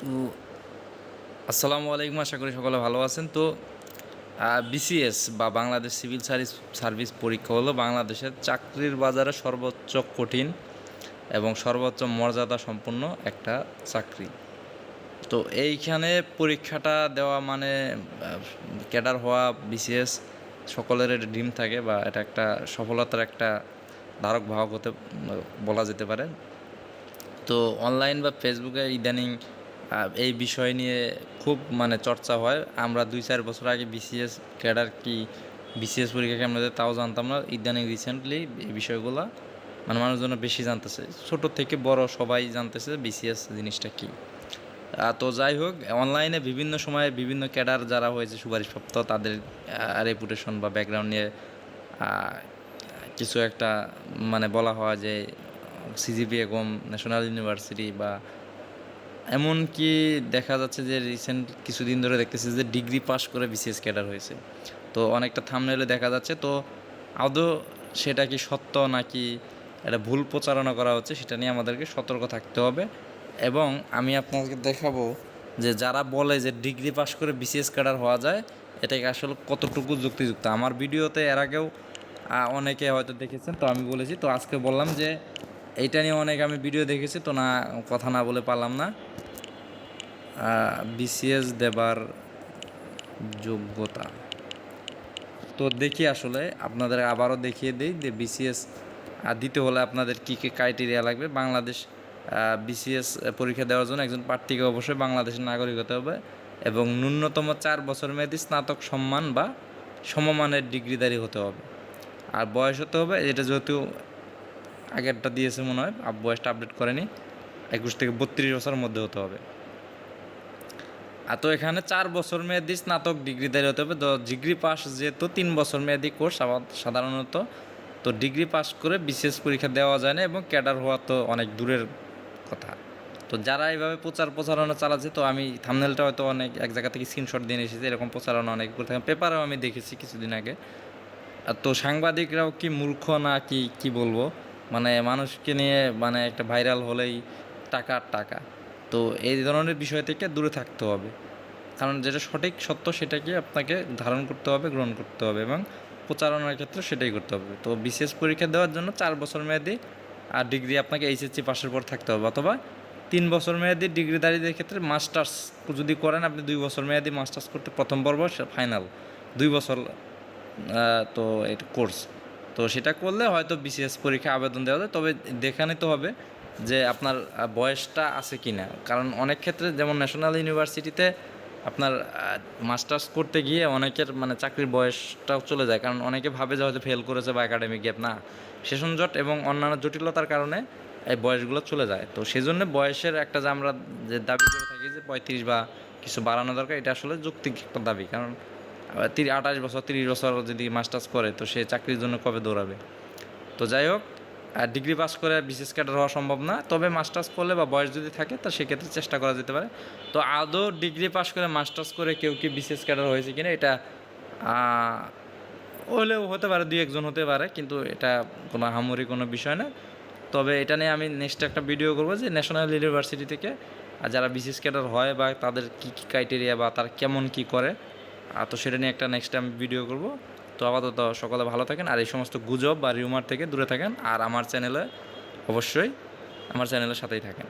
তো আসসালামু আলাইকুম, আশা করি সকলে ভালো আছেন। তো বিসিএস বা বাংলাদেশ সিভিল সার্ভিস পরীক্ষা হলো বাংলাদেশের চাকরির বাজারে সর্বোচ্চ কঠিন এবং সর্বোচ্চ মর্যাদা সম্পন্ন একটা চাকরি। তো এইখানে পরীক্ষাটা দেওয়া মানে ক্যাডার হওয়া বিসিএস সকলের ড্রিম থাকে, বা এটা একটা সফলতার একটা ধারক বাহক হতে বলা যেতে পারে। তো অনলাইন বা ফেসবুকে ইদানিং এই বিষয় নিয়ে খুব চর্চা হয়। আমরা 2-4 বছর আগে বিসিএস ক্যাডার কি, বিসিএস পরীক্ষা কেমন হতে তাও জানতাম না। ইদানিং রিসেন্টলি এই বিষয়গুলো মানুষজন বেশি জানতেছে, ছোট থেকে বড় সবাই জানতেছে বিসিএস জিনিসটা কী। তো যাই হোক, অনলাইনে বিভিন্ন সময়ে বিভিন্ন ক্যাডার যারা হয়েছে সুপারিশপ্রাপ্ত, তাদের রেপুটেশন বা ব্যাকগ্রাউন্ড নিয়ে কিছু একটা বলা হয় যে সিজিপিএ কম, ন্যাশনাল ইউনিভার্সিটি, বা এমনকি দেখা যাচ্ছে যে রিসেন্ট কিছুদিন ধরে দেখতেছি যে ডিগ্রি পাস করে বিসিএস ক্যাডার হয়েছে। তো অনেকটা থাম্বনেইলে দেখা যাচ্ছে। তো আদৌ সেটা কি সত্য নাকি এটা ভুল প্রচারণা করা হচ্ছে, সেটা নিয়ে আমাদেরকে সতর্ক থাকতে হবে। এবং আমি আপনাকে দেখাবো যে যারা বলে যে ডিগ্রি পাস করে বিসিএস ক্যাডার হওয়া যায়, এটাকে আসলে কতটুকু যুক্তিযুক্ত। আমার ভিডিওতে এর আগেও অনেকে হয়তো দেখেছেন, তো আমি বলেছি। তো আজকে বললাম যে এইটা নিয়ে অনেক আমি ভিডিও দেখেছি, তো কথা না বলে পারলাম না। বিসিএস দেবার যোগ্যতা তো দেখি, আসলে আপনাদের আবারও দেখিয়ে দিই যে বিসিএস দিতে হলে আপনাদের কী কী ক্রাইটেরিয়া লাগবে। বাংলাদেশ বিসিএস পরীক্ষা দেওয়ার জন্য একজন প্রার্থীকে অবশ্যই বাংলাদেশের নাগরিক হতে হবে এবং ন্যূনতম 4 বছর মেয়াদী স্নাতক সম্মান বা সমমানের ডিগ্রিধারী হতে হবে। আর বয়স হতে হবে, এটা যেহেতু আগেরটা দিয়েছে মনে হয়, বয়সটা আপডেট করেনি, 21 থেকে 32 বছরের মধ্যে হতে হবে। তো এখানে 4 বছর মেয়াদি স্নাতক ডিগ্রিধারী হতে হবে। তো ডিগ্রি পাস যেহেতু 3 বছর মেয়াদি কোর্স সাধারণত, তো ডিগ্রি পাস করে বিসিএস পরীক্ষা দেওয়া যায় না এবং ক্যাডার হওয়া তো অনেক দূরের কথা। তো যারা এইভাবে প্রচারণা চালাচ্ছে, তো আমি থাম্বনেলটা হয়তো এক জায়গা থেকে স্ক্রিনশট দিয়ে এসেছি, এরকম প্রচারণা অনেক করে থাকেন, পেপারেও আমি দেখেছি কিছুদিন আগে। তো সাংবাদিকরাও কি মূর্খ না কি বলবো, মানুষকে নিয়ে একটা ভাইরাল হলেই টাকা। তো এই ধরনের বিষয় থেকে দূরে থাকতে হবে, কারণ যেটা সঠিক সত্য সেটাকে আপনাকে ধারণ করতে হবে, গ্রহণ করতে হবে এবং প্রচারণার ক্ষেত্রে সেটাই করতে হবে। তো বিসিএস পরীক্ষা দেওয়ার জন্য 4 বছর মেয়াদি আর ডিগ্রি আপনাকে এইচএসসি পাশের পর থাকতে হবে, অথবা 3 বছর মেয়াদি ডিগ্রিধারীদের ক্ষেত্রে মাস্টার্স যদি করেন, আপনি 2 বছর মেয়াদি মাস্টার্স করতে প্রথম পর্ব ফাইনাল 2 বছর তো এটা কোর্স। তো সেটা করলে হয়তো বিসিএস পরীক্ষা আবেদন দেওয়া যায়, তবে দেখে নিতে হবে যে আপনার বয়সটা আছে কি না। কারণ অনেক ক্ষেত্রে, যেমন ন্যাশনাল ইউনিভার্সিটিতে আপনার মাস্টার্স করতে গিয়ে অনেকের চাকরির বয়সটাও চলে যায়, কারণ অনেকে ভাবে যে হয়তো ফেল করেছে বা একাডেমিক গ্যাপ, না, সেশন জট এবং অন্যান্য জটিলতার কারণে এই বয়সগুলো চলে যায়। তো সেই জন্য বয়সের একটা যে আমরা যে দাবি করে থাকি যে 35 বা কিছু বাড়ানো দরকার, এটা আসলে যৌক্তিক একটা দাবি। কারণ 28 বছর 30 বছর যদি মাস্টার্স করে, তো সে চাকরির জন্য কবে দৌড়াবে। তো যাই হোক, ডিগ্রি পাস করে বিসিএস ক্যাডার হওয়া সম্ভব না, তবে মাস্টার্স করলে বা বয়স যদি থাকে, তো সেক্ষেত্রে চেষ্টা করা যেতে পারে। তো আদৌ ডিগ্রি পাস করে মাস্টার্স করে কেউ কি বিসিএস ক্যাডার হয়েছে কিনা, এটা হলেও হতে পারে, 2-1 জন হতে পারে, কিন্তু এটা কোনো আহামরি কোনো বিষয় না। তবে এটা নিয়ে আমি নেক্সট একটা ভিডিও করবো যে ন্যাশনাল ইউনিভার্সিটি থেকে যারা বিসিএস ক্যাডার হয় বা তাদের কী কী ক্রাইটেরিয়া বা তারা কেমন কী করে, তো সেটা নিয়ে একটা নেক্সট টাইম ভিডিও করব। তো আপাতত সকলে ভালো থাকেন, আর এই সমস্ত গুজব বা রিউমার থেকে দূরে থাকেন, আর আমার চ্যানেলের সাথেই থাকেন।